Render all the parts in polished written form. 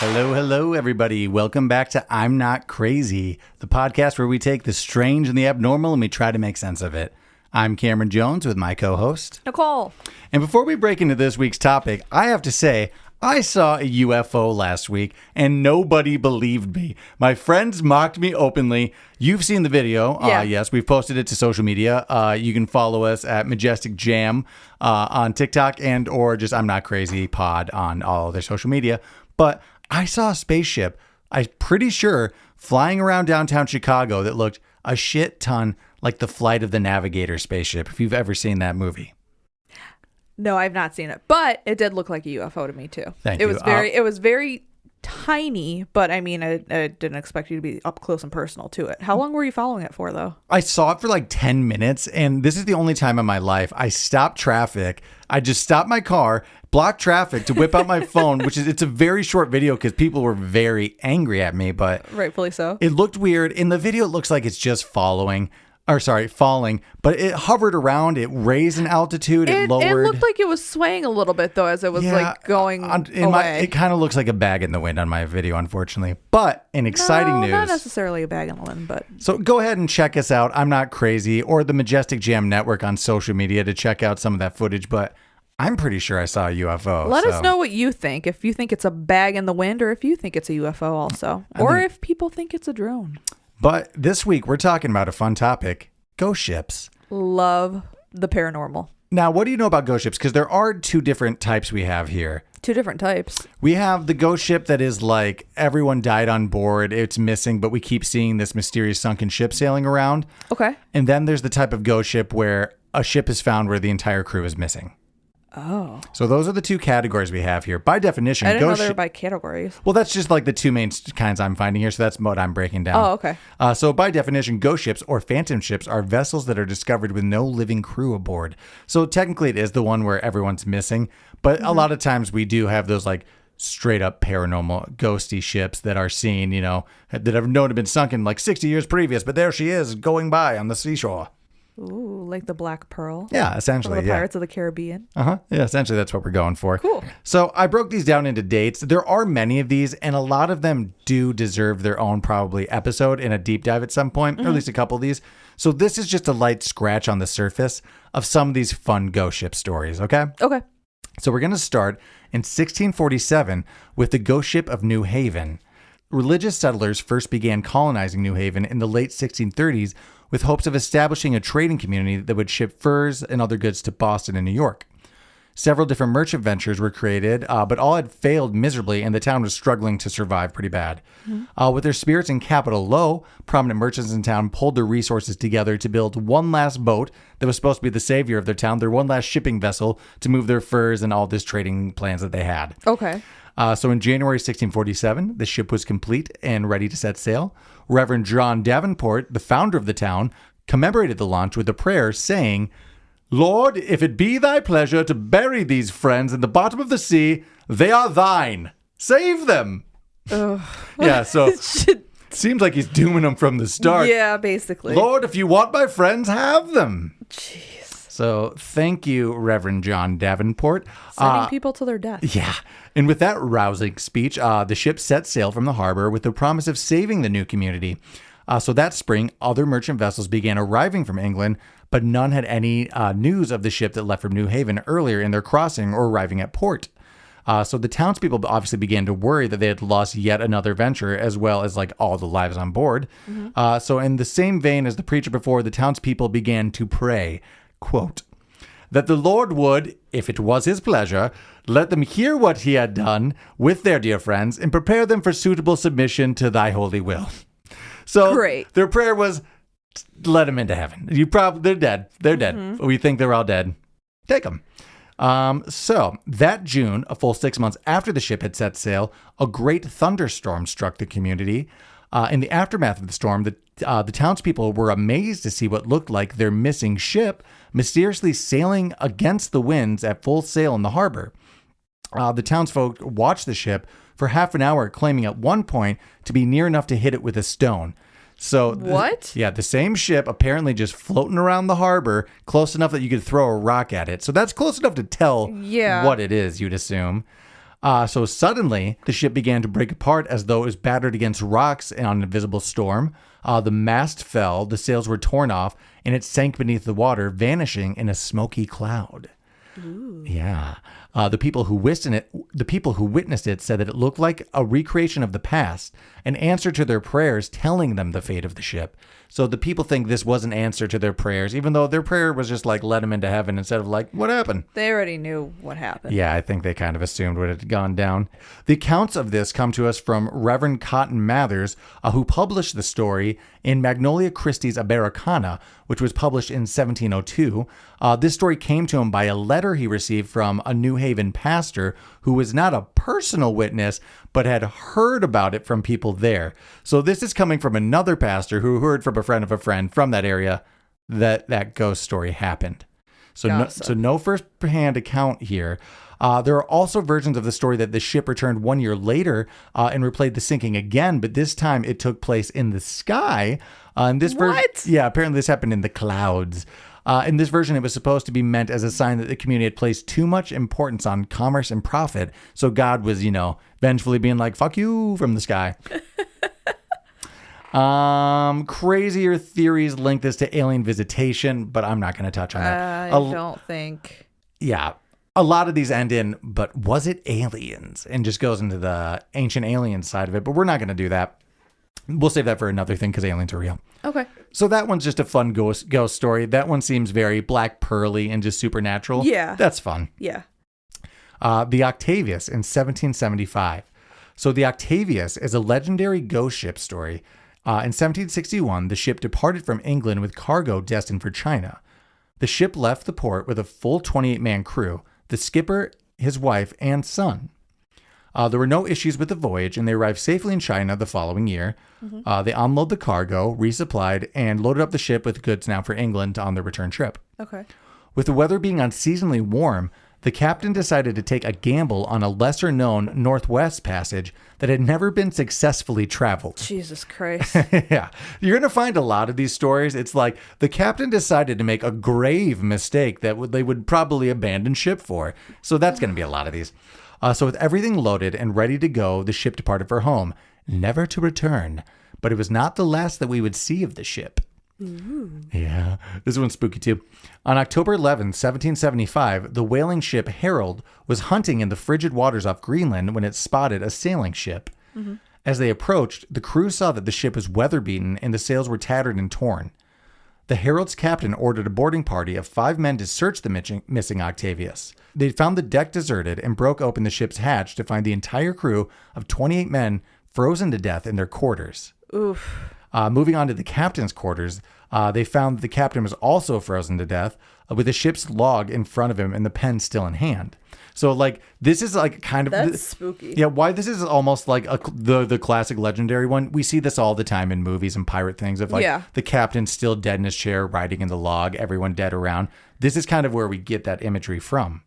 Hello, everybody. Welcome back to I'm Not Crazy, the podcast where we take the strange and the abnormal and we try to make sense of it. I'm Cameron Jones with my co-host, Nicole. And before we break into this week's topic, I have to say, I saw a UFO last week and nobody believed me. My friends mocked me openly. You've seen the video. Yeah. Yes, we've posted it to social media. You can follow us at Majestic Jam on TikTok and or just I'm Not Crazy Pod on all their social media. But I saw a spaceship, I'm pretty sure, flying around downtown Chicago that looked a shit ton like the Flight of the Navigator spaceship, if you've ever seen that movie. No, I've not seen it, but it did look like a UFO to me too. Thank you. you. It was very tiny, but I mean, I didn't expect you to be up close and personal to it. How long were you following it for, though? I saw it for like 10 minutes, and this is the only time in my life I stopped traffic. I just stopped my car, blocked traffic to whip out my phone, it's a very short video because people were very angry at me, but Rightfully so. It looked weird. In the video, it looks like it's just falling, but it hovered around. It raised in altitude. It lowered. It looked like it was swaying a little bit, though, as it was going away. It kind of looks like a bag in the wind on my video, unfortunately. But in exciting news. Not necessarily a bag in the wind, but. So go ahead and check us out. I'm Not Crazy, or the Majestic Jam Network on social media to check out some of that footage. But I'm pretty sure I saw a UFO. Let us know what you think. If you think it's a bag in the wind, or if you think it's a UFO also. Or if people think it's a drone. But this week, we're talking about a fun topic, ghost ships. Love the paranormal. Now, what do you know about ghost ships? Because there are two different types we have here. Two different types. We have the ghost ship that is like everyone died on board, it's missing, but we keep seeing this mysterious sunken ship sailing around. Okay. And then there's the type of ghost ship where a ship is found where the entire crew is missing. Oh. So those are the two categories we have here. By definition, I didn't know they were by categories. Well, that's just like the two main kinds I'm finding here. So that's what I'm breaking down. Oh, okay. So by definition, ghost ships or phantom ships are vessels that are discovered with no living crew aboard. So technically it is the one where everyone's missing. But a lot of times we do have those like straight up paranormal ghosty ships that are seen, that have known to have been sunken like 60 years previous. But there she is going by on the seashore. Ooh, like the Black Pearl. Yeah, essentially. From the Pirates of the Caribbean. Yeah, essentially that's what we're going for. Cool. So I broke these down into dates. There are many of these, and a lot of them do deserve their own probably episode in a deep dive at some point, or at least a couple of these. So this is just a light scratch on the surface of some of these fun ghost ship stories, okay? Okay. So we're going to start in 1647 with the ghost ship of New Haven. Religious settlers first began colonizing New Haven in the late 1630s with hopes of establishing a trading community that would ship furs and other goods to Boston and New York. Several different merchant ventures were created, but all had failed miserably, and the town was struggling to survive pretty bad. With their spirits and capital low, prominent merchants in town pulled their resources together to build one last boat that was supposed to be the savior of their town, their one last shipping vessel to move their furs and all this trading plans that they had. Okay. So in January 1647, the ship was complete and ready to set sail. Reverend John Davenport, the founder of the town, commemorated the launch with a prayer saying, "Lord, if it be thy pleasure to bury these friends in the bottom of the sea, they are thine. Save them." Yeah, so seems like he's dooming them from the start. Yeah, basically. Lord, if you want my friends, have them. Jeez. So thank you, Reverend John Davenport. Sending people to their death. Yeah. And with that rousing speech, the ship set sail from the harbor with the promise of saving the new community. So that spring, other merchant vessels began arriving from England, but none had any news of the ship that left from New Haven earlier in their crossing or arriving at port. So the townspeople obviously began to worry that they had lost yet another venture, as well as like all the lives on board. So in the same vein as the preacher before, the townspeople began to pray, quote, "that the Lord would, if it was his pleasure, let them hear what he had done with their dear friends and prepare them for suitable submission to thy holy will." So Great. Their prayer was, let them into heaven. They're dead. They're dead. We think they're all dead. Take them. So that June, a full 6 months after the ship had set sail, a great thunderstorm struck the community. In the aftermath of the storm, the townspeople were amazed to see what looked like their missing ship mysteriously sailing against the winds at full sail in the harbor. The townsfolk watched the ship for half an hour, claiming at one point to be near enough to hit it with a stone. So what? The same ship apparently just floating around the harbor, close enough that you could throw a rock at it. So that's close enough to tell what it is, you'd assume. So suddenly, the ship began to break apart as though it was battered against rocks on an invisible storm. The mast fell, the sails were torn off, and it sank beneath the water, vanishing in a smoky cloud. Ooh. Yeah. The people who witnessed it said that it looked like a recreation of the past, an answer to their prayers telling them the fate of the ship. So the people think this was an answer to their prayers, even though their prayer was just like, let them into heaven instead of like, what happened? They already knew what happened. Yeah, I think they kind of assumed what had gone down. The accounts of this come to us from Reverend Cotton Mathers, who published the story in Magnolia Christie's Americana, which was published in 1702. This story came to him by a letter he received from a New Haven pastor who was not a personal witness, but had heard about it from people there. So this is coming from another pastor who heard from a friend from that area that ghost story happened. So no first-hand account here. There are also versions of the story that the ship returned 1 year later and replayed the sinking again, but this time it took place in the sky. Yeah, apparently this happened in the clouds. In this version, it was supposed to be meant as a sign that the community had placed too much importance on commerce and profit. So God was, vengefully being like, fuck you from the sky. Crazier theories link this to alien visitation, but I'm not going to touch on that. I don't think. Yeah. A lot of these end in, but was it aliens? And just goes into the ancient alien side of it, but we're not going to do that. We'll save that for another thing because aliens are real. Okay. So that one's just a fun ghost story. That one seems very black pearly and just supernatural. Yeah. That's fun. Yeah. The Octavius in 1775. So the Octavius is a legendary ghost ship story. In 1761, the ship departed from England with cargo destined for China. The ship left the port with a full 28-man crew, the skipper, his wife, and son. There were no issues with the voyage, and they arrived safely in China the following year. Mm-hmm. They unloaded the cargo, resupplied, and loaded up the ship with goods now for England on their return trip. Okay. With the weather being unseasonably warm, the captain decided to take a gamble on a lesser-known Northwest Passage that had never been successfully traveled. Jesus Christ. Yeah. You're going to find a lot of these stories. It's like the captain decided to make a grave mistake that they would probably abandon ship for. So that's going to be a lot of these. So with everything loaded and ready to go, the ship departed for home, never to return. But it was not the last that we would see of the ship. Ooh. Yeah, this one's spooky too. On October 11, 1775, the whaling ship Herald was hunting in the frigid waters off Greenland when it spotted a sailing ship. Mm-hmm. As they approached, the crew saw that the ship was weather-beaten and the sails were tattered and torn. The Herald's captain ordered a boarding party of 5 men to search the missing Octavius. They found the deck deserted and broke open the ship's hatch to find the entire crew of 28 men frozen to death in their quarters. Oof. Moving on to the captain's quarters, they found the captain was also frozen to death with the ship's log in front of him and the pen still in hand. So, this is kind of... That's spooky. Yeah, why this is almost like the classic legendary one. We see this all the time in movies and pirate things of, the captain still dead in his chair, writing in the log, everyone dead around. This is kind of where we get that imagery from.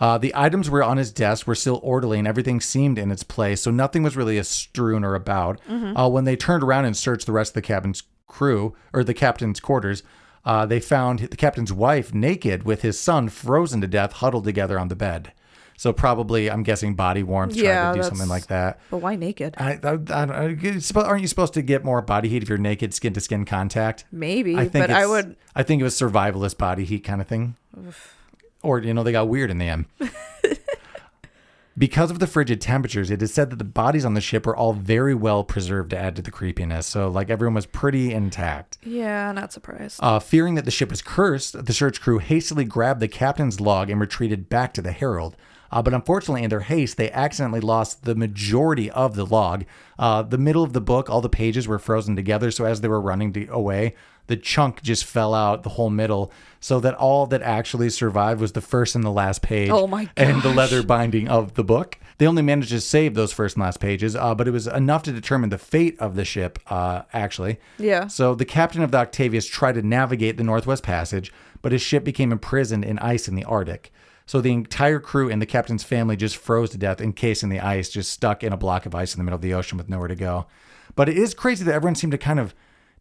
The items were on his desk were still orderly and everything seemed in its place, so nothing was really strewn or about. Mm-hmm. When they turned around and searched the rest of the cabin's crew, or the captain's quarters, they found the captain's wife naked with his son frozen to death, huddled together on the bed. So probably, I'm guessing, body warmth tried to do something like that. But why naked? Aren't you supposed to get more body heat if you're naked, skin to skin contact? Maybe, I think it was survivalist body heat kind of thing. Oof. Or, they got weird in the end. Because of the frigid temperatures, it is said that the bodies on the ship were all very well preserved to add to the creepiness. So, everyone was pretty intact. Yeah, not surprised. Fearing that the ship was cursed, the search crew hastily grabbed the captain's log and retreated back to the Herald. But unfortunately, in their haste, they accidentally lost the majority of the log. The middle of the book, all the pages were frozen together. So as they were running away, the chunk just fell out the whole middle. So that all that actually survived was the first and the last page. Oh my gosh. And the leather binding of the book. They only managed to save those first and last pages, but it was enough to determine the fate of the ship, actually. Yeah. So the captain of the Octavius tried to navigate the Northwest Passage, but his ship became imprisoned in ice in the Arctic. So the entire crew and the captain's family just froze to death, encased in the ice, just stuck in a block of ice in the middle of the ocean with nowhere to go. But it is crazy that everyone seemed to kind of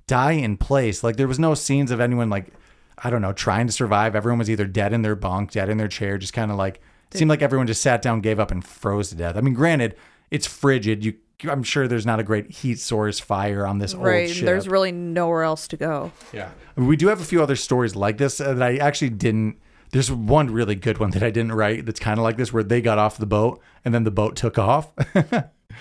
die in place. There was no scenes of anyone, trying to survive. Everyone was either dead in their bunk, dead in their chair, just kind of Seemed like everyone just sat down, gave up, and froze to death. I mean, granted, it's frigid. I'm sure there's not a great heat source fire on this old ship. There's really nowhere else to go. Yeah. We do have a few other stories like this that I actually didn't. There's one really good one that I didn't write that's kind of like this, where they got off the boat and then the boat took off.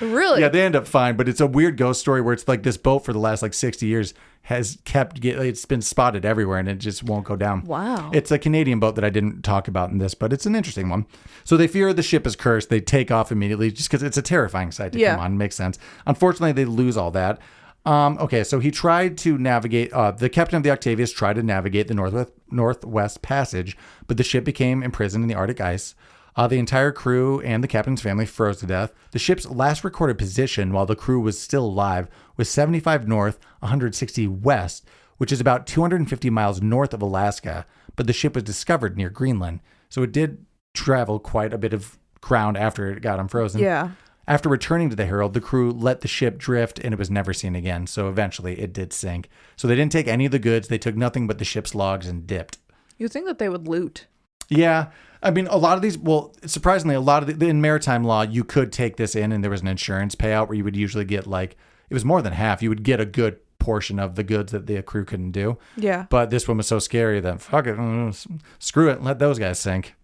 Really? Yeah, they end up fine, but it's a weird ghost story where it's like this boat for the last 60 years has it's been spotted everywhere and it just won't go down. Wow. It's a Canadian boat that I didn't talk about in this, but it's an interesting one. So they fear the ship is cursed. They take off immediately just because it's a terrifying sight to come on. Makes sense. Unfortunately, they lose all that. Okay, so he tried to navigate, the captain of the Octavius tried to navigate the Northwest Passage, but the ship became imprisoned in the Arctic ice. The entire crew and the captain's family froze to death. The ship's last recorded position while the crew was still alive was 75 north, 160 west, which is about 250 miles north of Alaska, but the ship was discovered near Greenland. So it did travel quite a bit of ground after it got unfrozen. Yeah. After returning to the Herald, the crew let the ship drift and it was never seen again. So eventually it did sink. So they didn't take any of the goods. They took nothing but the ship's logs and dipped. You'd think that they would loot. Yeah. I mean, a lot of these, surprisingly, a lot of in maritime law, you could take this in and there was an insurance payout where you would usually get it was more than half. You would get a good portion of the goods that the crew couldn't do. Yeah. But this one was so scary that fuck it, screw it, let those guys sink.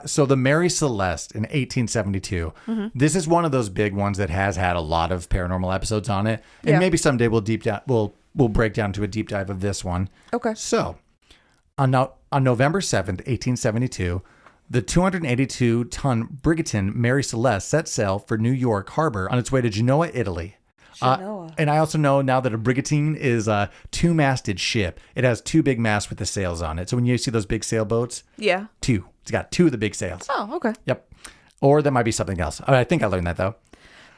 So the Mary Celeste in 1872. Mm-hmm. This is one of those big ones that has had a lot of paranormal episodes on it, and maybe someday we'll break down to a deep dive of this one. Okay. So on November 7th, 1872, the 282-ton brigantine Mary Celeste set sail for New York Harbor on its way to Genoa, Italy. And I also know now that a brigantine is a two-masted ship. It has two big masts with the sails on it. So when you see those big sailboats, two. It's got two of the big sails. Oh, okay. Yep. Or that might be something else. I think I learned that, though.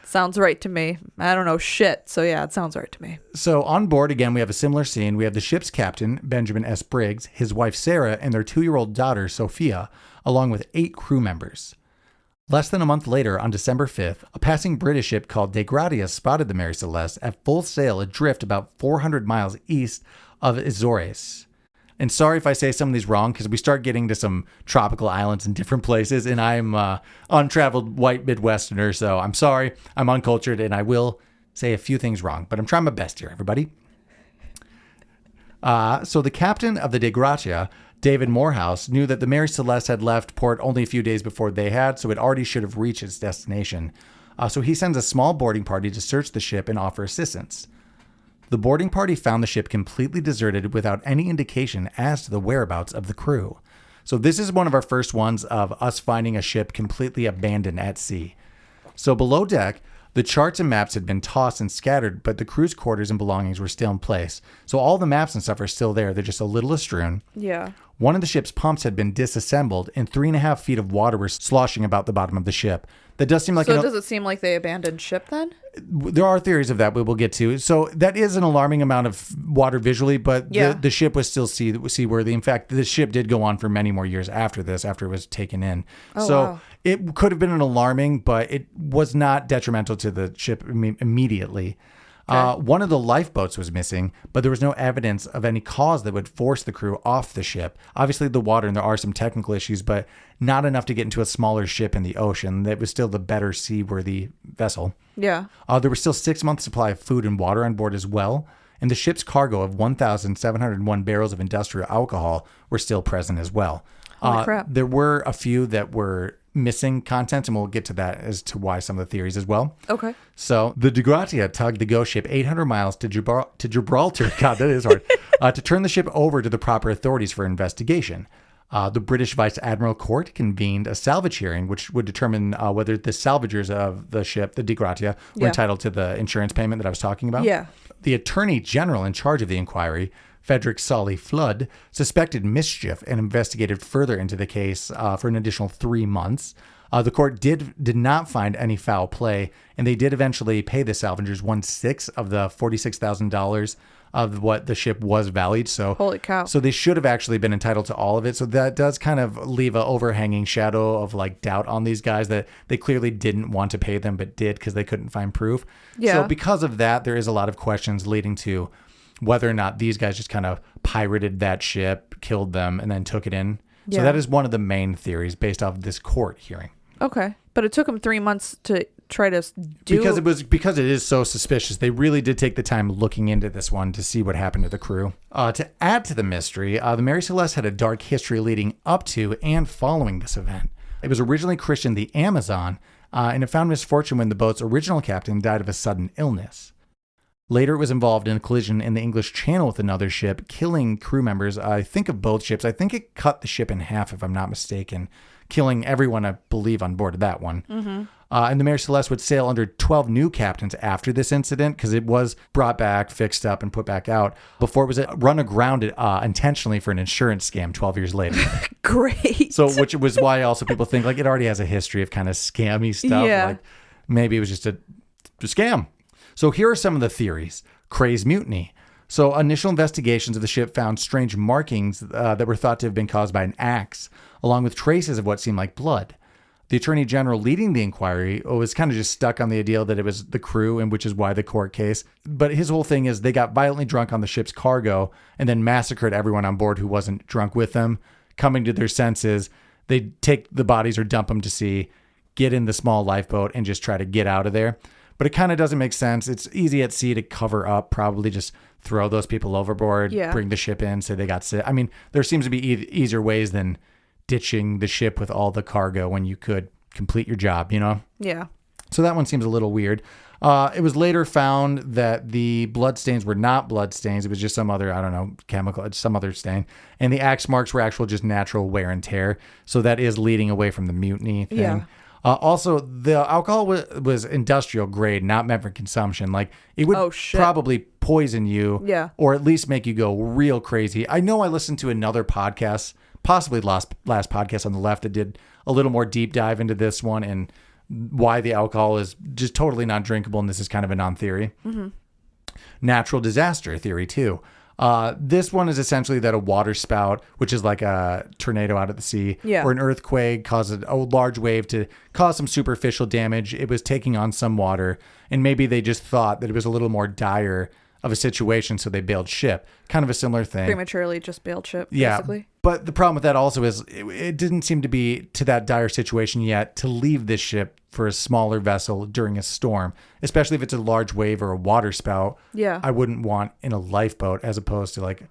Sounds right to me. I don't know shit. So yeah, it sounds right to me. So on board, again, we have a similar scene. We have the ship's captain, Benjamin S. Briggs, his wife, Sarah, and their 2-year-old daughter, Sophia, along with 8 crew members. Less than a month later, on December 5th, a passing British ship called De Gratia spotted the Mary Celeste at full sail adrift about 400 miles east of Azores. And sorry if I say some of these wrong, because we start getting to some tropical islands in different places, and I'm untraveled white Midwesterner, so I'm sorry. I'm uncultured, and I will say a few things wrong, but I'm trying my best here, everybody. So the captain of the De Gratia, David Morehouse, knew that the Mary Celeste had left port only a few days before they had, so it already should have reached its destination. So he sends a small boarding party to search the ship and offer assistance. The boarding party found the ship completely deserted without any indication as to the whereabouts of the crew. So this is one of our first ones of us finding a ship completely abandoned at sea. So below deck, the charts and maps had been tossed and scattered, but the crew's quarters and belongings were still in place. So all the maps and stuff are still there. They're just a little astrewn. Yeah. One of the ship's pumps had been disassembled, and 3.5 feet of water were sloshing about the bottom of the ship. That does seem like... So does it seem like they abandoned ship then? There are theories of that we will get to. So that is an alarming amount of water visually, but the ship was still seaworthy. In fact, the ship did go on for many more years after this, after it was taken in. Oh, so wow. It could have been an alarming, but it was not detrimental to the ship immediately. Okay. One of the lifeboats was missing, but there was no evidence of any cause that would force the crew off the ship. Obviously, the water, and there are some technical issues, but not enough to get into a smaller ship in the ocean. That was still the better seaworthy vessel. Yeah. There was still 6 months supply of food and water on board as well, and the ship's cargo of 1,701 barrels of industrial alcohol were still present as well. Holy crap. There were a few that were missing content, and we'll get to that as to why some of the theories as well. Okay. So the De Gratia tugged the ghost ship 800 miles to Gibraltar. God, that is hard. To turn the ship over to the proper authorities for investigation. The British Vice Admiral Court convened a salvage hearing, which would determine whether the salvagers of the ship, the De Gratia, were entitled to the insurance payment that I was talking about. Yeah. The Attorney General in charge of the inquiry, Frederick Solly Flood, suspected mischief and investigated further into the case for an additional 3 months. The court did not find any foul play, and they did eventually pay the salvagers 1/6 of the $46,000 of what the ship was valued. So, holy cow! So they should have actually been entitled to all of it. So that does kind of leave an overhanging shadow of doubt on these guys that they clearly didn't want to pay them, but did because they couldn't find proof. Yeah. So because of that, there is a lot of questions leading to whether or not these guys just kind of pirated that ship, killed them, and then took it in. So that is one of the main theories based off of this court hearing. Okay. But it took them 3 months to try to do... Because it is so suspicious. They really did take the time looking into this one to see what happened to the crew. To add to the mystery, the Mary Celeste had a dark history leading up to and following this event. It was originally christened the Amazon, and it found misfortune when the boat's original captain died of a sudden illness. Later, it was involved in a collision in the English Channel with another ship, killing crew members, I think, of both ships. I think it cut the ship in half, if I'm not mistaken, killing everyone, I believe, on board of that one. Mm-hmm. And the Mary Celeste would sail under 12 new captains after this incident, because it was brought back, fixed up, and put back out before it was run aground intentionally for an insurance scam 12 years later. Great. So, which was why also people think like it already has a history of kind of scammy stuff. Yeah. Like maybe it was just a scam. So here are some of the theories. Craze mutiny. So initial investigations of the ship found strange markings that were thought to have been caused by an axe, along with traces of what seemed like blood. The attorney general leading the inquiry was kind of just stuck on the idea that it was the crew, and which is why the court case. But his whole thing is they got violently drunk on the ship's cargo and then massacred everyone on board who wasn't drunk with them. Coming to their senses, they take the bodies or dump them to sea, get in the small lifeboat, and just try to get out of there. But it kind of doesn't make sense. It's easy at sea to cover up, probably just throw those people overboard, bring the ship in, say they got sick. I mean, there seems to be easier ways than ditching the ship with all the cargo when you could complete your job, you know? Yeah. So that one seems a little weird. It was later found that the blood stains were not blood stains. It was just some other, I don't know, chemical, some other stain. And the axe marks were actual just natural wear and tear. So that is leading away from the mutiny thing. Yeah. Also, the alcohol was industrial grade, not meant for consumption. Like, it would probably poison you, or at least make you go real crazy. I know I listened to another podcast, possibly last podcast on the left, that did a little more deep dive into this one and why the alcohol is just totally not drinkable, and this is kind of a non-theory. Mm-hmm. Natural disaster theory, too. This one is essentially that a water spout, which is like a tornado out at the sea, or an earthquake caused a large wave to cause some superficial damage. It was taking on some water, and maybe they just thought that it was a little more dire of a situation, so they bailed ship. Kind of a similar thing. Prematurely just bailed ship, basically. But the problem with that also is it didn't seem to be to that dire situation yet to leave this ship for a smaller vessel during a storm, especially if it's a large wave or a water spout. Yeah. I wouldn't want in a lifeboat as opposed to like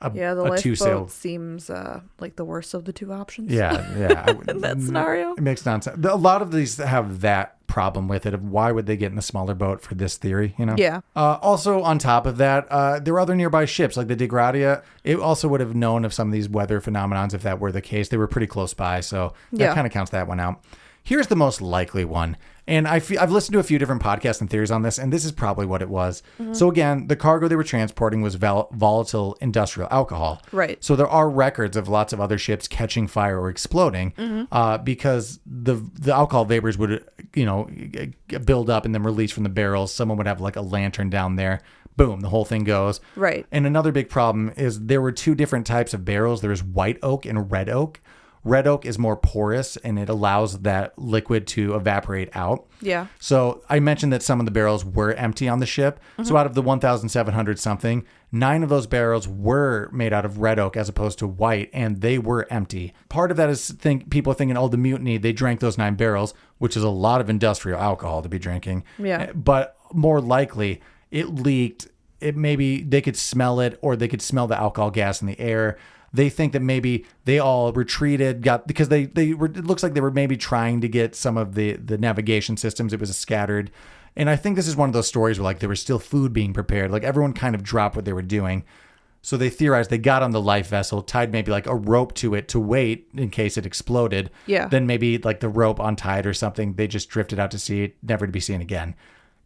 the lifeboat seems like the worst of the two options. Yeah. In that scenario. It makes nonsense. A lot of these have that problem with it of why would they get in a smaller boat for this theory, you know? Yeah. Also, on top of that, there were other nearby ships like the DeGradia. It also would have known of some of these weather phenomenons if that were the case. They were pretty close by, so that kind of counts that one out. Here's the most likely one. And I've listened to a few different podcasts and theories on this, and this is probably what it was. Mm-hmm. So again, the cargo they were transporting was volatile industrial alcohol. Right. So there are records of lots of other ships catching fire or exploding because the alcohol vapors would, build up and then release from the barrels. Someone would have like a lantern down there. Boom, the whole thing goes. Right. And another big problem is there were two different types of barrels. There was white oak and red oak. Red oak is more porous and it allows that liquid to evaporate out. Yeah. So I mentioned that some of the barrels were empty on the ship. Mm-hmm. So out of the 1,700 something, 9 of those barrels were made out of red oak as opposed to white, and they were empty. Part of that is people thinking, the mutiny, they drank those 9 barrels, which is a lot of industrial alcohol to be drinking. Yeah. But more likely, it leaked. It maybe they could smell it, or they could smell the alcohol gas in the air. They think that maybe they all retreated, because they were. It looks like they were maybe trying to get some of the navigation systems. It was scattered, and I think this is one of those stories where like there was still food being prepared. Like everyone kind of dropped what they were doing, so they theorized they got on the life vessel, tied maybe like a rope to it to wait in case it exploded. Yeah. Then maybe like the rope untied or something. They just drifted out to sea, never to be seen again.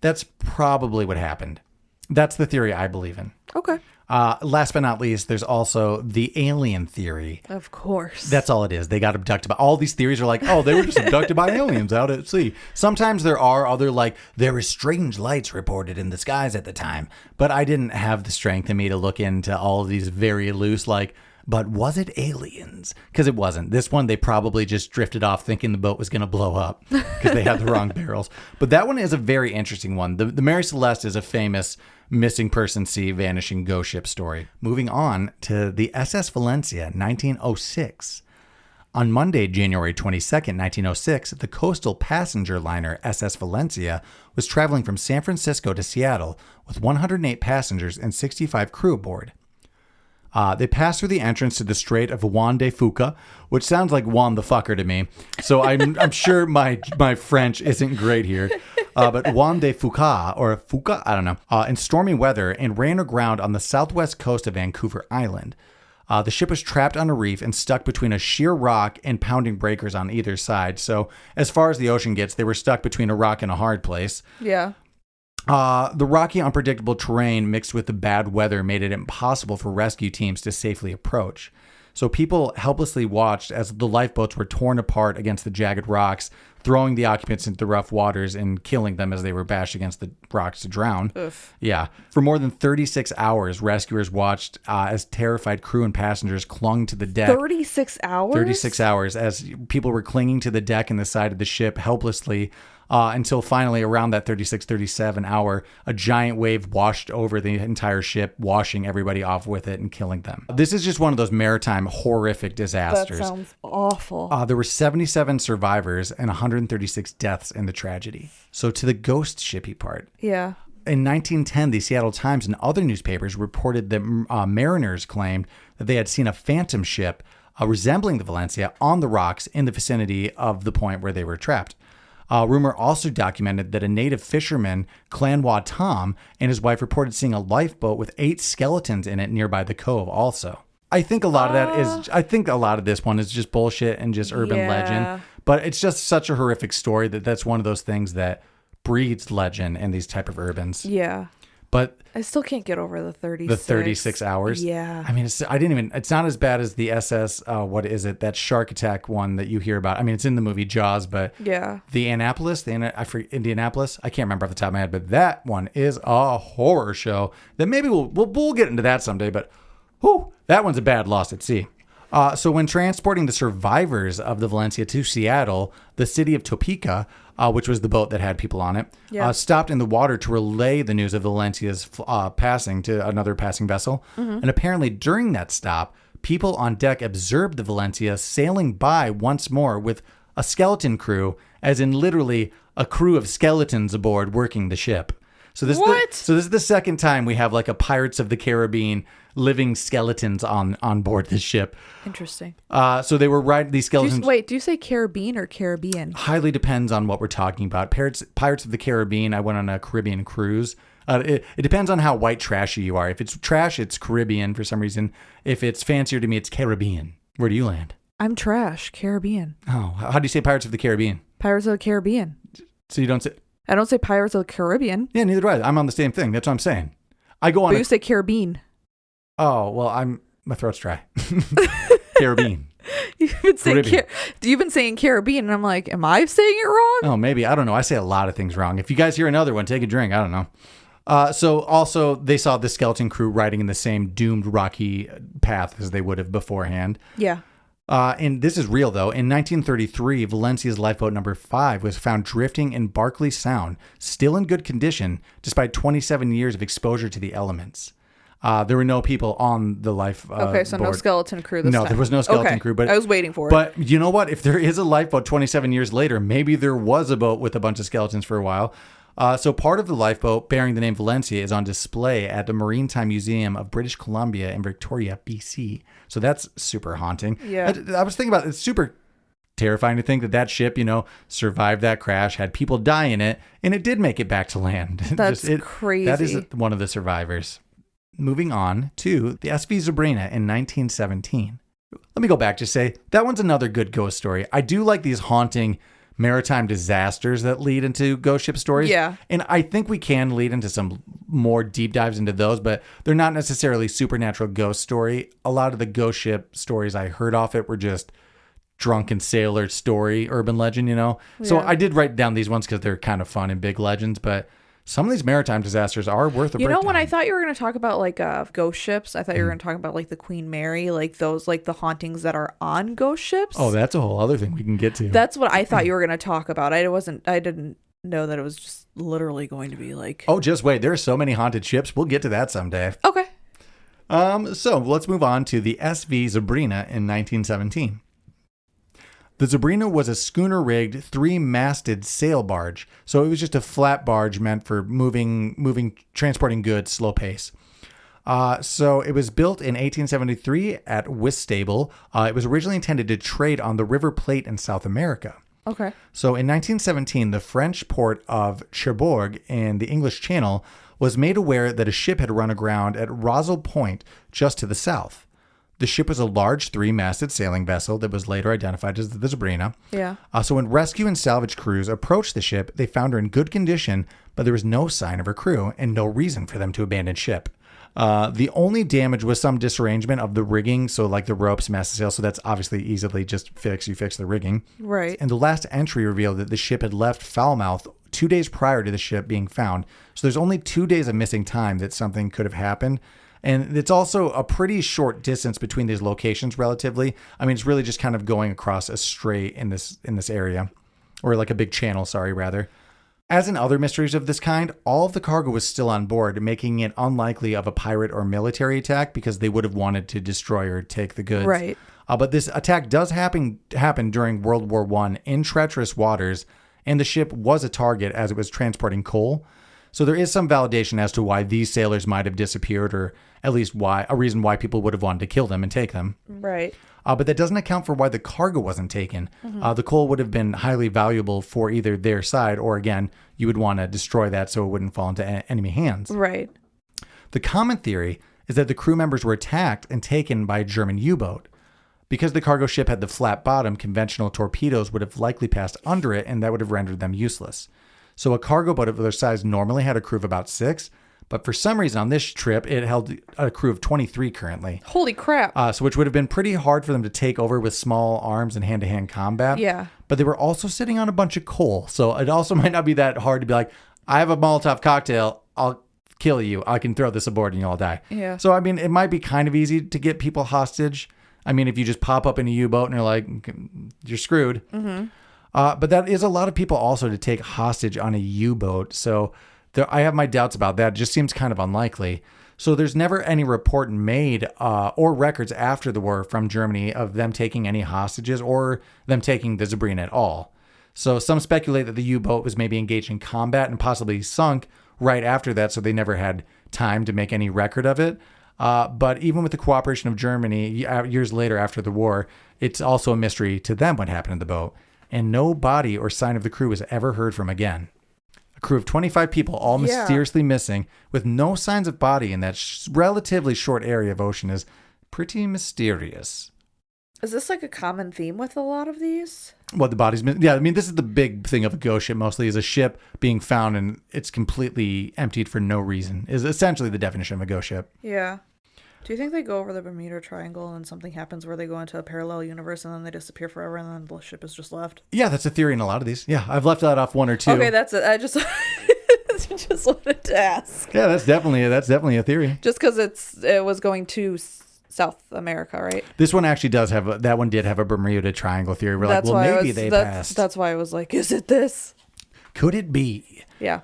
That's probably what happened. That's the theory I believe in. Okay. Last but not least, there's also the alien theory. Of course. That's all it is. They got abducted by... All these theories are like, they were just abducted by aliens out at sea. Sometimes there are other, like, there were strange lights reported in the skies at the time. But I didn't have the strength in me to look into all of these very loose, like... But was it aliens? Because it wasn't. This one, they probably just drifted off thinking the boat was going to blow up because they had the wrong barrels. But that one is a very interesting one. The Mary Celeste is a famous missing person sea vanishing ghost ship story. Moving on to the SS Valencia, 1906. On Monday, January 22nd, 1906, the coastal passenger liner SS Valencia was traveling from San Francisco to Seattle with 108 passengers and 65 crew aboard. They passed through the entrance to the Strait of Juan de Fuca, which sounds like Juan the fucker to me. So I'm sure my French isn't great here. But Juan de Fuca, or Fuca, I don't know, in stormy weather and ran aground on the southwest coast of Vancouver Island. The ship was trapped on a reef and stuck between a sheer rock and pounding breakers on either side. So as far as the ocean gets, they were stuck between a rock and a hard place. Yeah. The rocky, unpredictable terrain mixed with the bad weather made it impossible for rescue teams to safely approach. So people helplessly watched as the lifeboats were torn apart against the jagged rocks, throwing the occupants into the rough waters and killing them as they were bashed against the rocks to drown. Oof. Yeah. For more than 36 hours, rescuers watched as terrified crew and passengers clung to the deck. 36 hours? 36 hours as people were clinging to the deck and the side of the ship helplessly. Until finally, around that 37 hour, a giant wave washed over the entire ship, washing everybody off with it and killing them. This is just one of those maritime horrific disasters. That sounds awful. There were 77 survivors and 136 deaths in the tragedy. So to the ghost shippy part. Yeah. In 1910, the Seattle Times and other newspapers reported that mariners claimed that they had seen a phantom ship resembling the Valencia on the rocks in the vicinity of the point where they were trapped. Rumor also documented that a native fisherman, Clanwa Tom, and his wife reported seeing a lifeboat with 8 skeletons in it nearby the cove also. I think a lot of this one is just bullshit and just urban legend, but it's just such a horrific story that's one of those things that breeds legend in these type of urbans. Yeah. But I still can't get over the 36. The 36 hours? Yeah. I mean, it's not as bad as the SS, what is it? That shark attack one that you hear about. I mean, it's in the movie Jaws, but yeah. The Indianapolis, I can't remember off the top of my head, but that one is a horror show that maybe we'll get into that someday, but whew, that one's a bad loss at sea. So when transporting the survivors of the Valencia to Seattle, the city of Topeka, which was the boat that had people on it, stopped in the water to relay the news of Valencia's passing to another passing vessel. Mm-hmm. And apparently during that stop, people on deck observed the Valencia sailing by once more with a skeleton crew, as in literally a crew of skeletons aboard working the ship. So this is the second time we have like a Pirates of the Caribbean living skeletons on board this ship. Interesting. So they were these skeletons. Do you say Caribbean or Caribbean? Highly depends on what we're talking about. Pirates of the Caribbean, I went on a Caribbean cruise. It depends on how white trashy you are. If it's trash, it's Caribbean for some reason. If it's fancier to me, it's Caribbean. Where do you land? I'm trash. Caribbean. Oh, how do you say Pirates of the Caribbean? Pirates of the Caribbean. So you don't say... I don't say Pirates of the Caribbean. Yeah, neither do I. I'm on the same thing. That's what I'm saying. I go on... But you say Caribbean. Oh, well, my throat's dry. Caribbean. You've been saying Caribbean, and I'm like, am I saying it wrong? Oh, maybe. I don't know. I say a lot of things wrong. If you guys hear another one, take a drink. I don't know. So also, they saw the skeleton crew riding in the same doomed rocky path as they would have beforehand. Yeah. And this is real, though. In 1933, Valencia's lifeboat number 5 was found drifting in Barkley Sound, still in good condition, despite 27 years of exposure to the elements. There were no people on the lifeboat. Okay, so board. No skeleton crew this time. No, there was no skeleton crew. But I was waiting for it. But you know what? If there is a lifeboat 27 years later, maybe there was a boat with a bunch of skeletons for a while. So part of the lifeboat bearing the name Valencia is on display at the Maritime Museum of British Columbia in Victoria, BC. So that's super haunting. Yeah. I was thinking about it. It's super terrifying to think that ship, survived that crash, had people die in it, and it did make it back to land. That's crazy. That is one of the survivors. Moving on to the SV Zebrina in 1917. Let me go back to say that one's another good ghost story. I do like these haunting maritime disasters that lead into ghost ship stories. Yeah. And I think we can lead into some more deep dives into those, but they're not necessarily supernatural ghost story. A lot of the ghost ship stories I heard off it were just drunken sailor story, urban legend, Yeah. So I did write down these ones because they're kind of fun and big legends, but some of these maritime disasters are worth a breakdown. When I thought you were going to talk about like ghost ships, I thought you were going to talk about like the Queen Mary, like those, like the hauntings that are on ghost ships. Oh, that's a whole other thing we can get to. That's what I thought you were going to talk about. I didn't know that it was just literally going to be like. Oh, just wait. There are so many haunted ships. We'll get to that someday. Okay. So let's move on to the SV Zebrina in 1917. The Zebrina was a schooner-rigged, 3-masted sail barge, so it was just a flat barge meant for transporting goods, slow pace. So it was built in 1873 at Whitstable. It was originally intended to trade on the River Plate in South America. Okay. So in 1917, the French port of Cherbourg in the English Channel was made aware that a ship had run aground at Rosal Point just to the south. The ship was a large 3-masted sailing vessel that was later identified as the Zebrina. Yeah. So when rescue and salvage crews approached the ship, they found her in good condition, but there was no sign of her crew and no reason for them to abandon ship. The only damage was some disarrangement of the rigging, so like the ropes, mast sail, so that's obviously easily just fixed. You fix the rigging. Right. And the last entry revealed that the ship had left Falmouth 2 days prior to the ship being found. So there's only 2 days of missing time that something could have happened. And it's also a pretty short distance between these locations relatively. I mean, it's really just kind of going across a strait in this area, or like a big channel, rather. As in other mysteries of this kind, all of the cargo was still on board, making it unlikely of a pirate or military attack because they would have wanted to destroy or take the goods. Right. But this attack does happen during World War I in treacherous waters, and the ship was a target as it was transporting coal. So there is some validation as to why these sailors might have disappeared, or at least a reason why people would have wanted to kill them and take them. Right. But that doesn't account for why the cargo wasn't taken. The coal would have been highly valuable for either their side, or again, you would want to destroy that so it wouldn't fall into enemy hands. Right. The common theory is that the crew members were attacked and taken by a German U-boat. Because the cargo ship had the flat bottom, conventional torpedoes would have likely passed under it, and that would have rendered them useless. So a cargo boat of their size normally had a crew of about 6, but for some reason on this trip, it held a crew of 23 currently. Holy crap. So which would have been pretty hard for them to take over with small arms and hand-to-hand combat. Yeah. But they were also sitting on a bunch of coal, so it also might not be that hard to be like, I have a Molotov cocktail, I'll kill you, I can throw this aboard and you'll all die. Yeah. So, I mean, it might be kind of easy to get people hostage. I mean, if you just pop up in a U-boat and you're like, you're screwed. Mm-hmm. But that is a lot of people also to take hostage on a U-boat. So I have my doubts about that. It just seems kind of unlikely. So there's never any report made or records after the war from Germany of them taking any hostages or them taking the Zebrina at all. So some speculate that the U-boat was maybe engaged in combat and possibly sunk right after that, so they never had time to make any record of it. But even with the cooperation of Germany, years later after the war, it's also a mystery to them what happened to the boat. And no body or sign of the crew was ever heard from again. A crew of 25 people, all mysteriously missing, with no signs of body in that relatively short area of ocean is pretty mysterious. Is this like a common theme with a lot of these? What, the bodies? Yeah, I mean, this is the big thing of a ghost ship mostly, is a ship being found and it's completely emptied for no reason, is essentially the definition of a ghost ship. Yeah. Do you think they go over the Bermuda Triangle and something happens where they go into a parallel universe and then they disappear forever and then the ship is just left? Yeah, that's a theory in a lot of these. Yeah, I've left that off one or two. Okay, that's it. I just just wanted to ask. Yeah, that's definitely a theory. Just because it was going to South America, right? This one actually does have that one did have a Bermuda Triangle theory. We're that's like, well, maybe they passed. That's why I was like, is it this? Could it be? Yeah.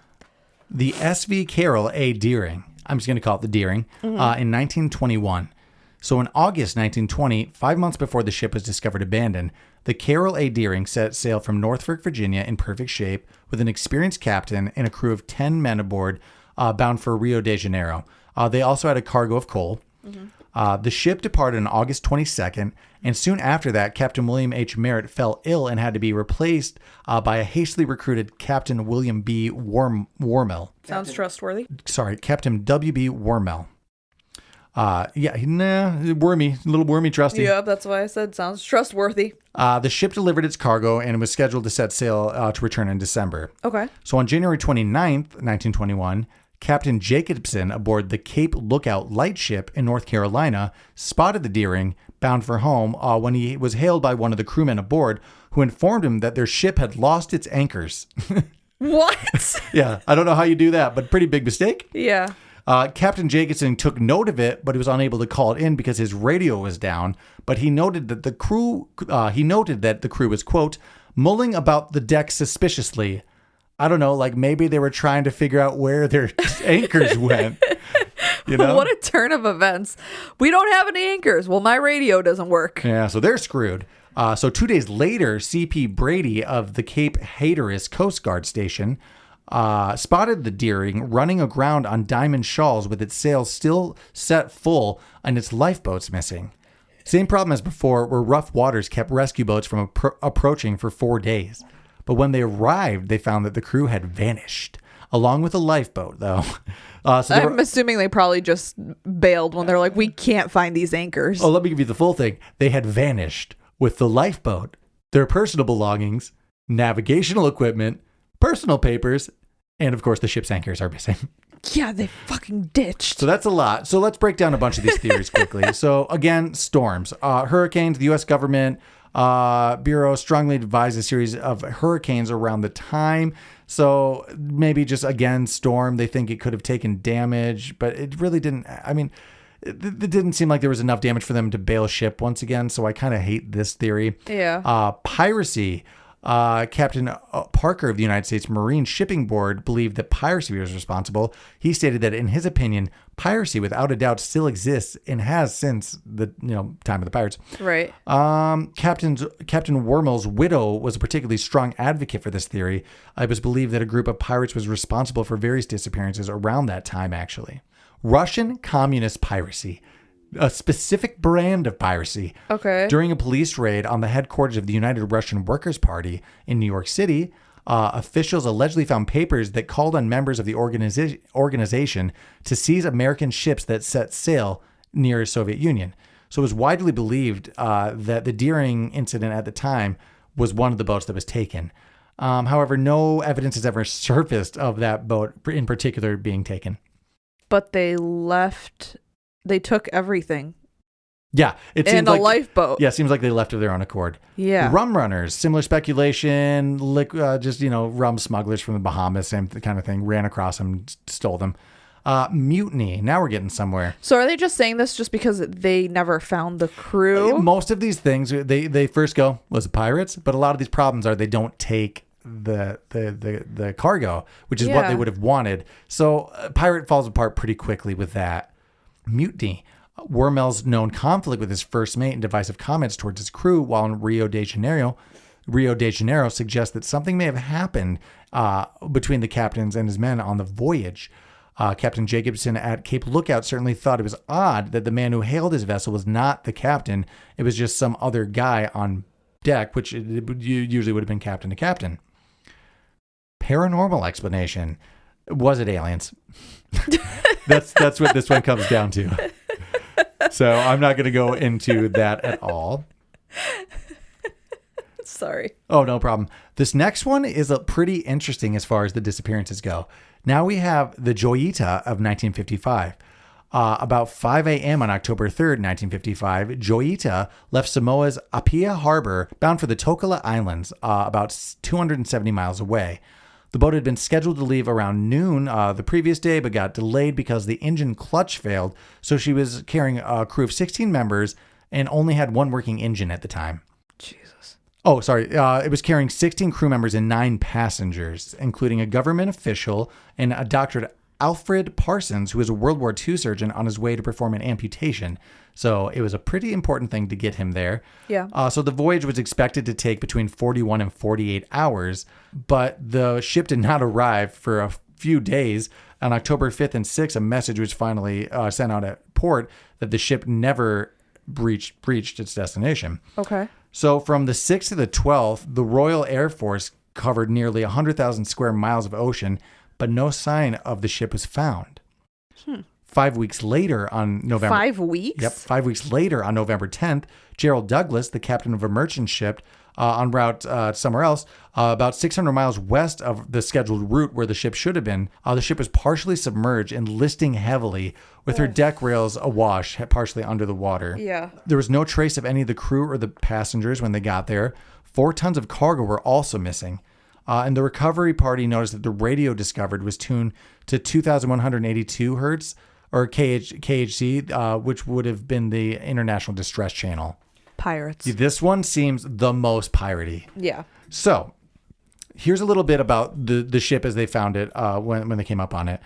The SV Carrol A Deering. I'm just going to call it the Deering, in 1921. So in August 1920, 5 months before the ship was discovered abandoned, the Carrol A Deering set sail from Norfolk, Virginia in perfect shape with an experienced captain and a crew of 10 men aboard bound for Rio de Janeiro. They also had a cargo of coal. Mm-hmm. The ship departed on August 22nd, and soon after that, Captain William H. Merritt fell ill and had to be replaced by a hastily recruited Captain William B. Warmell. Sounds trustworthy. Sorry, Captain W.B. Warmell. Wormy, a little wormy trusty. Yeah, that's why I said sounds trustworthy. The ship delivered its cargo and was scheduled to set sail to return in December. Okay. So on January 29th, 1921, Captain Jacobson aboard the Cape Lookout lightship in North Carolina spotted the Deering bound for home when he was hailed by one of the crewmen aboard who informed him that their ship had lost its anchors. What? Yeah, I don't know how you do that, but pretty big mistake. Yeah. Captain Jacobson took note of it, but he was unable to call it in because his radio was down. But he noted that the crew was, quote, mulling about the deck suspiciously. I don't know, like maybe they were trying to figure out where their anchors went. You know? What a turn of events. We don't have any anchors. Well, my radio doesn't work. Yeah, so they're screwed. So 2 days later, CP Brady of the Cape Hatteras Coast Guard Station spotted the Deering running aground on Diamond Shoals with its sails still set full and its lifeboats missing. Same problem as before, where rough waters kept rescue boats from approaching for 4 days. But when they arrived, they found that the crew had vanished, along with a lifeboat, though. I'm assuming they probably just bailed when they're like, we can't find these anchors. Oh, let me give you the full thing. They had vanished with the lifeboat, their personal belongings, navigational equipment, personal papers, and of course the ship's anchors are missing. Yeah, they fucking ditched. So that's a lot. So let's break down a bunch of these theories quickly. So again, storms, hurricanes, the U.S. government Bureau strongly advised a series of hurricanes around the time. So maybe just, again, storm. They think it could have taken damage, but it really didn't. I mean, it didn't seem like there was enough damage for them to bail ship once again. So I kind of hate this theory. Yeah. Piracy. Captain Parker of the United States Marine Shipping Board believed that piracy was responsible. He stated that in his opinion, piracy without a doubt still exists and has since the time of the pirates. Right. Captain Wormel's widow was a particularly strong advocate for this theory. It was believed that a group of pirates was responsible for various disappearances around that time, actually. Russian communist piracy. A specific brand of piracy. Okay. During a police raid on the headquarters of the United Russian Workers' Party in New York City, officials allegedly found papers that called on members of the organization to seize American ships that set sail near the Soviet Union. So it was widely believed that the Deering incident at the time was one of the boats that was taken. However, no evidence has ever surfaced of that boat in particular being taken. But they left... They took everything. Yeah. It seems and a like, lifeboat. Yeah, it seems like they left of their own accord. Yeah. Rum runners, similar speculation, rum smugglers from the Bahamas, same kind of thing, ran across them, stole them. Mutiny. Now we're getting somewhere. So are they just saying this just because they never found the crew? Most of these things, they first go, was it pirates? But a lot of these problems are they don't take the cargo, which is what they would have wanted. So pirate falls apart pretty quickly with that. Mutiny. Wormel's known conflict with his first mate and divisive comments towards his crew while in Rio de Janeiro suggests that something may have happened between the captains and his men on the voyage. Captain Jacobson at Cape Lookout certainly thought it was odd that the man who hailed his vessel was not the captain. It was just some other guy on deck, which usually would have been captain to captain. Paranormal explanation. Was it aliens? That's what this one comes down to. So I'm not going to go into that at all. Sorry. Oh, no problem. This next one is pretty interesting as far as the disappearances go. Now we have the Joyita of 1955. About 5 a.m. on October 3rd, 1955, Joyita left Samoa's Apia Harbor bound for the Tokala Islands, about 270 miles away. The boat had been scheduled to leave around noon the previous day, but got delayed because the engine clutch failed. So she was carrying a crew of 16 members and only had one working engine at the time. Jesus. Oh, sorry. It was carrying 16 crew members and 9 passengers, including a government official and a Dr. Alfred Parsons, who was a World War II surgeon on his way to perform an amputation. So it was a pretty important thing to get him there. Yeah. So the voyage was expected to take between 41 and 48 hours, but the ship did not arrive for a few days. On October 5th and 6th, a message was finally sent out at port that the ship never breached its destination. Okay. So from the 6th to the 12th, the Royal Air Force covered nearly 100,000 square miles of ocean, but no sign of the ship was found. 5 weeks later on November... 5 weeks? Yep. 5 weeks later on November 10th, Gerald Douglas, the captain of a merchant ship en route somewhere else, about 600 miles west of the scheduled route where the ship should have been, the ship was partially submerged and listing heavily with her deck rails awash, partially under the water. Yeah. There was no trace of any of the crew or the passengers when they got there. 4 tons of cargo were also missing. And the recovery party noticed that the radio discovered was tuned to 2,182 hertz, or KHC, which would have been the International Distress Channel. Pirates. This one seems the most piratey. Yeah. So, Here's a little bit about the ship as they found it when they came up on it.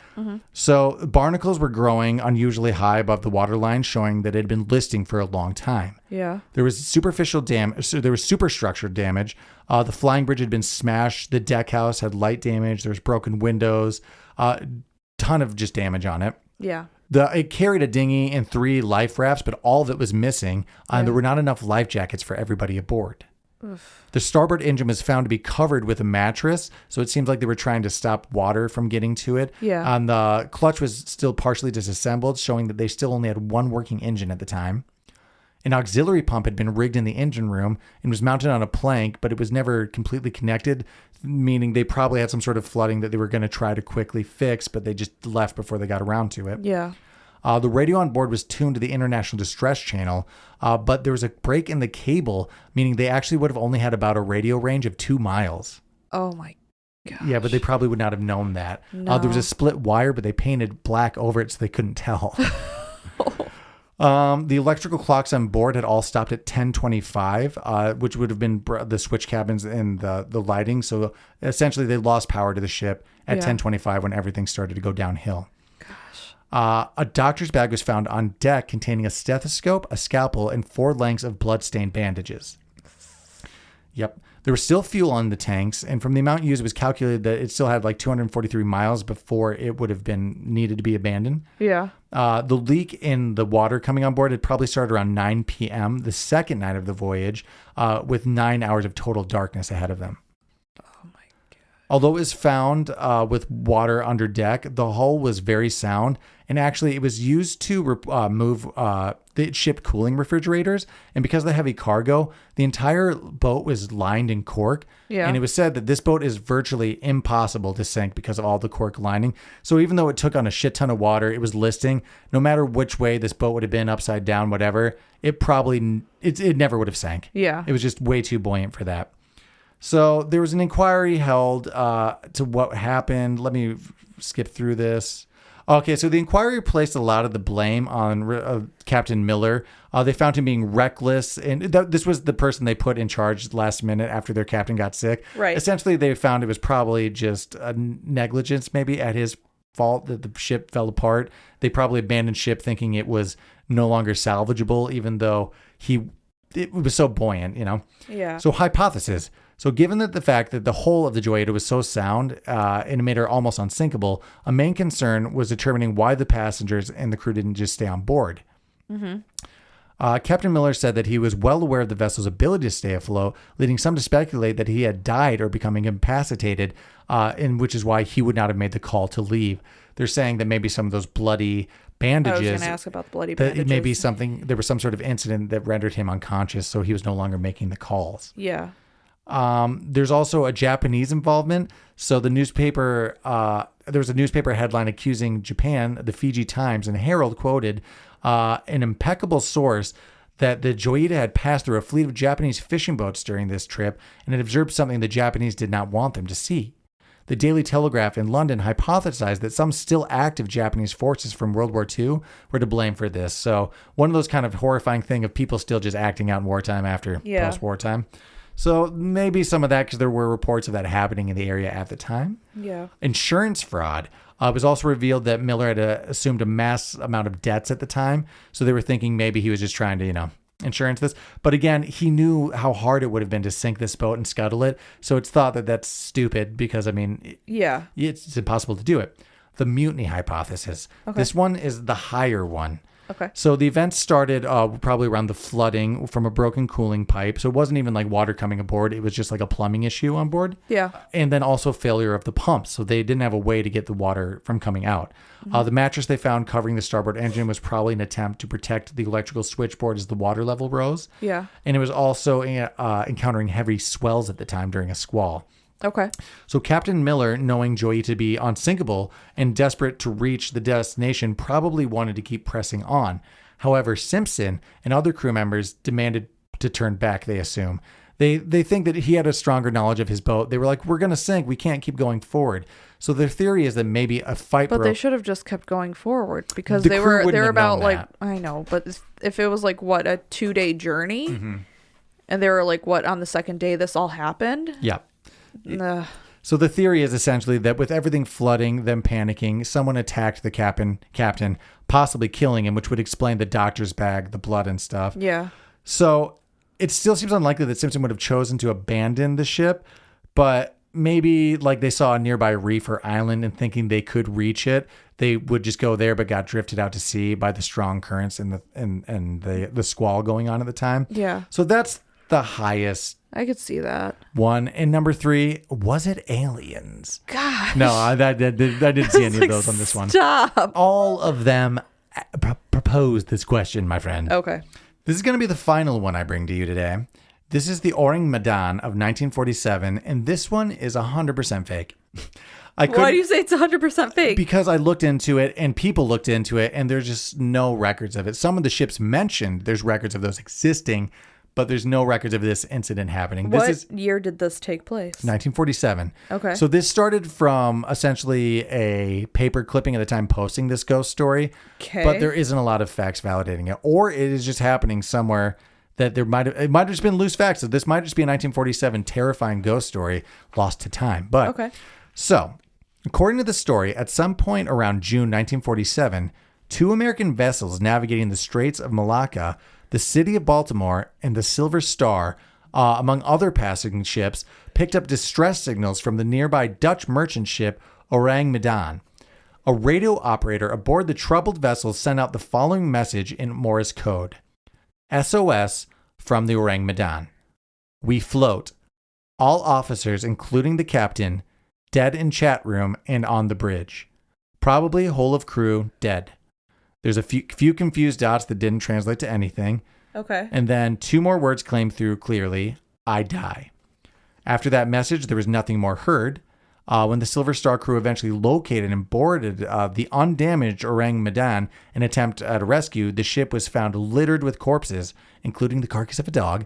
So barnacles were growing unusually high above the waterline, showing that it had been listing for a long time. Yeah. There was superficial damage. So there was superstructure damage. The flying bridge had been smashed. The deck house had light damage. There was broken windows. Ton of just damage on it. Yeah. It carried a dinghy and 3 life rafts, but all of it was missing. And there were not enough life jackets for everybody aboard. Oof. The starboard engine was found to be covered with a mattress, so it seems like they were trying to stop water from getting to it. Yeah. And the clutch was still partially disassembled, showing that they still only had one working engine at the time. An auxiliary pump had been rigged in the engine room and was mounted on a plank, but it was never completely connected, meaning they probably had some sort of flooding that they were going to try to quickly fix, but they just left before they got around to it. Yeah. The radio on board was tuned to the International Distress Channel, but there was a break in the cable, meaning they actually would have only had about a radio range of 2 miles. Oh my gosh. Yeah, but they probably would not have known that. No. There was a split wire, but they painted black over it so they couldn't tell. The electrical clocks on board had all stopped at 10:25, which would have been the switch cabins and the lighting. So essentially they lost power to the ship at 10:25 when everything started to go downhill. A doctor's bag was found on deck containing a stethoscope, a scalpel, and 4 lengths of blood-stained bandages. Yep. There was still fuel on the tanks, and from the amount used, it was calculated that it still had like 243 miles before it would have been needed to be abandoned. Yeah. The leak in the water coming on board had probably started around 9 p.m. the second night of the voyage, with 9 hours of total darkness ahead of them. Although it was found with water under deck, the hull was very sound, and actually it was used to move the ship cooling refrigerators. And because of the heavy cargo, the entire boat was lined in cork. Yeah. And it was said that this boat is virtually impossible to sink because of all the cork lining. So even though it took on a shit ton of water, it was listing. No matter which way this boat would have been, upside down, whatever, it never would have sank. Yeah. It was just way too buoyant for that. So there was an inquiry held to what happened. Let me skip through this. Okay, so the inquiry placed a lot of the blame on Captain Miller. They found him being reckless, and this was the person they put in charge last minute after their captain got sick. Right. Essentially, they found it was probably just a negligence, maybe at his fault that the ship fell apart. They probably abandoned ship thinking it was no longer salvageable, even though it was so buoyant, you know? Yeah. So hypothesis. So given that the fact that the hull of the Joyita was so sound and it made her almost unsinkable, a main concern was determining why the passengers and the crew didn't just stay on board. Mm-hmm. Captain Miller said that he was well aware of the vessel's ability to stay afloat, leading some to speculate that he had died or becoming incapacitated, and which is why he would not have made the call to leave. They're saying that maybe some of those bloody bandages. I was going to ask about the bloody bandages. It may be there was some sort of incident that rendered him unconscious, so he was no longer making the calls. Yeah. There's also a Japanese involvement. So the newspaper, there was a newspaper headline accusing Japan, the Fiji Times and Herald quoted an impeccable source that the Joyita had passed through a fleet of Japanese fishing boats during this trip and had observed something the Japanese did not want them to see. The Daily Telegraph in London hypothesized that some still active Japanese forces from World War II were to blame for this. So one of those kind of horrifying thing of people still just acting out in wartime after post-war time. So maybe some of that because there were reports of that happening in the area at the time. Yeah. Insurance fraud. It was also revealed that Miller had assumed a mass amount of debts at the time. So they were thinking maybe he was just trying to, insurance this. But again, he knew how hard it would have been to sink this boat and scuttle it. So it's thought that that's stupid because, it's impossible to do it. The mutiny hypothesis. Okay. This one is the higher one. Okay. So the event started probably around the flooding from a broken cooling pipe. So it wasn't even like water coming aboard. It was just like a plumbing issue on board. Yeah. And then also failure of the pumps. So they didn't have a way to get the water from coming out. Mm-hmm. The mattress they found covering the starboard engine was probably an attempt to protect the electrical switchboard as the water level rose. Yeah. And it was also encountering heavy swells at the time during a squall. Okay. So Captain Miller, knowing Joyita to be unsinkable and desperate to reach the destination, probably wanted to keep pressing on. However, Simpson and other crew members demanded to turn back, they assume. They think that he had a stronger knowledge of his boat. They were like, we're going to sink. We can't keep going forward. So their theory is that maybe a fight broke. But they should have just kept going forward because they're about like, I know, but if it was like, what, a 2-day journey? Mm-hmm. And they were like, what, on the second day this all happened? Yeah. So the theory is essentially that with everything flooding, them panicking, someone attacked the captain, possibly killing him, which would explain the doctor's bag, the blood and stuff. Yeah. So it still seems unlikely that Simpson would have chosen to abandon the ship, but maybe like they saw a nearby reef or island and thinking they could reach it, they would just go there, but got drifted out to sea by the strong currents and the squall going on at the time. Yeah. So that's the highest. I could see that. One. And number 3, was it aliens? God. No, I didn't see any of those on this one. Stop. All of them proposed this question, my friend. Okay. This is going to be the final one I bring to you today. This is the Ourang Medan of 1947, and this one is 100% fake. Why do you say it's 100% fake? Because I looked into it, and people looked into it, and there's just no records of it. Some of the ships mentioned there's records of those existing, but there's no records of this incident happening. What This is year did this take place? 1947. Okay. So this started from essentially a paper clipping at the time posting this ghost story. Okay. But there isn't a lot of facts validating it. Or it is just happening somewhere that it might have just been loose facts. So this might just be a 1947 terrifying ghost story lost to time. But Okay. So, according to the story, at some point around June 1947, 2 American vessels navigating the Straits of Malacca, the city of Baltimore, and the Silver Star, among other passing ships, picked up distress signals from the nearby Dutch merchant ship Ourang Medan. A radio operator aboard the troubled vessels sent out the following message in Morse code. SOS from the Ourang Medan. We float. All officers, including the captain, dead in chat room and on the bridge. Probably whole of crew dead. There's a few confused dots that didn't translate to anything. Okay. And then 2 more words came through clearly. I die. After that message, there was nothing more heard. When the Silver Star crew eventually located and boarded the undamaged Ourang Medan in an attempt at a rescue, the ship was found littered with corpses, including the carcass of a dog.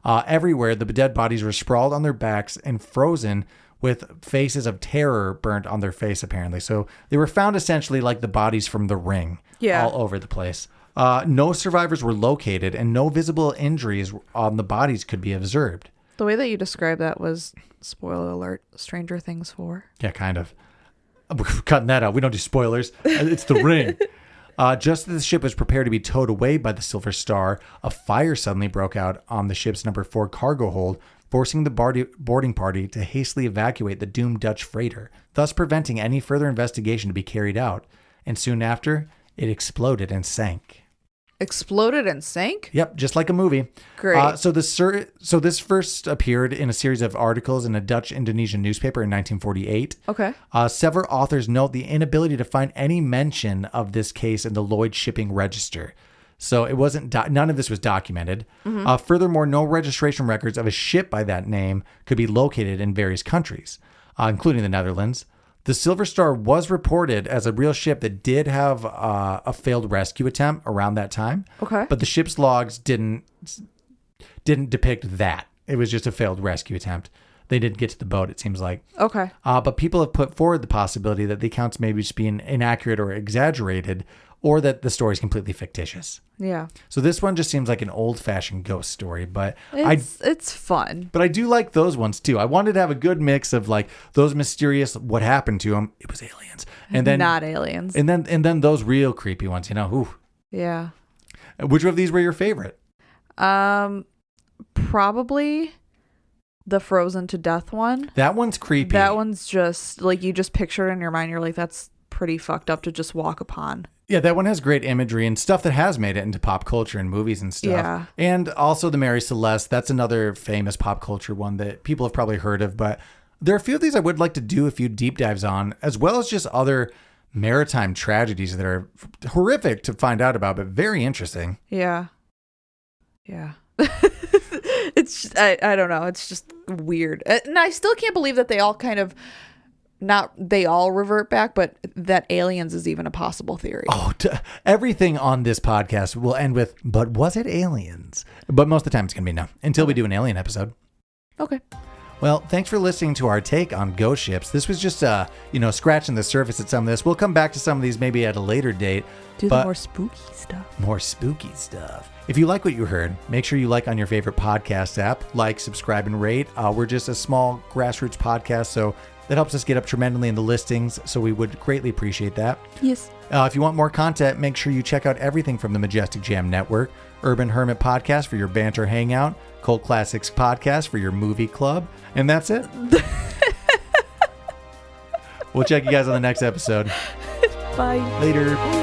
Everywhere, the dead bodies were sprawled on their backs and frozen with faces of terror burnt on their face, apparently. So they were found essentially like the bodies from The Ring, all over the place. No survivors were located, and no visible injuries on the bodies could be observed. The way that you described that was, spoiler alert, Stranger Things 4. Yeah, kind of. We're cutting that out. We don't do spoilers. It's The Ring. Just as the ship was prepared to be towed away by the Silver Star, a fire suddenly broke out on the ship's number 4 cargo hold, forcing the boarding party to hastily evacuate the doomed Dutch freighter, thus preventing any further investigation to be carried out. And soon after, it exploded and sank. Exploded and sank? Yep, just like a movie. Great. So this first appeared in a series of articles in a Dutch-Indonesian newspaper in 1948. Okay. Several authors note the inability to find any mention of this case in the Lloyd's Shipping Register. So it wasn't. None of this was documented. Mm-hmm. Furthermore, no registration records of a ship by that name could be located in various countries, including the Netherlands. The Silver Star was reported as a real ship that did have a failed rescue attempt around that time. Okay. But the ship's logs didn't depict that. It was just a failed rescue attempt. They didn't get to the boat, it seems like. Okay. But people have put forward the possibility that the accounts may be just being inaccurate or exaggerated, or that the story is completely fictitious. Yeah. So this one just seems like an old-fashioned ghost story, but it's fun. But I do like those ones too. I wanted to have a good mix of like those mysterious what happened to them. It was aliens, and then not aliens, and then those real creepy ones. You know, ooh. Yeah. Which of these were your favorite? Probably the frozen to death one. That one's creepy. That one's just like you just picture it in your mind. You're like, that's pretty fucked up to just walk upon. Yeah, that one has great imagery and stuff that has made it into pop culture and movies and stuff. Yeah. And also the Mary Celeste. That's another famous pop culture one that people have probably heard of. But there are a few of these I would like to do a few deep dives on, as well as just other maritime tragedies that are horrific to find out about, but very interesting. Yeah. Yeah. It's just, I don't know. It's just weird. And I still can't believe that they all kind of... Not they all revert back, but that aliens is even a possible theory. Oh, everything on this podcast will end with, but was it aliens? But most of the time it's going to be no, until we do an alien episode. Okay. Well, thanks for listening to our take on ghost ships. This was just, scratching the surface at some of this. We'll come back to some of these maybe at a later date. Do the more spooky stuff. More spooky stuff. If you like what you heard, make sure you like on your favorite podcast app. Like, subscribe, and rate. We're just a small grassroots podcast, so That helps us get up tremendously in the listings, so we would greatly appreciate that. Yes. If you want more content, make sure you check out everything from the Majestic Jam Network, Urban Hermit Podcast for your banter hangout, Cult Classics Podcast for your movie club, and that's it. We'll check you guys on the next episode. Bye. Later.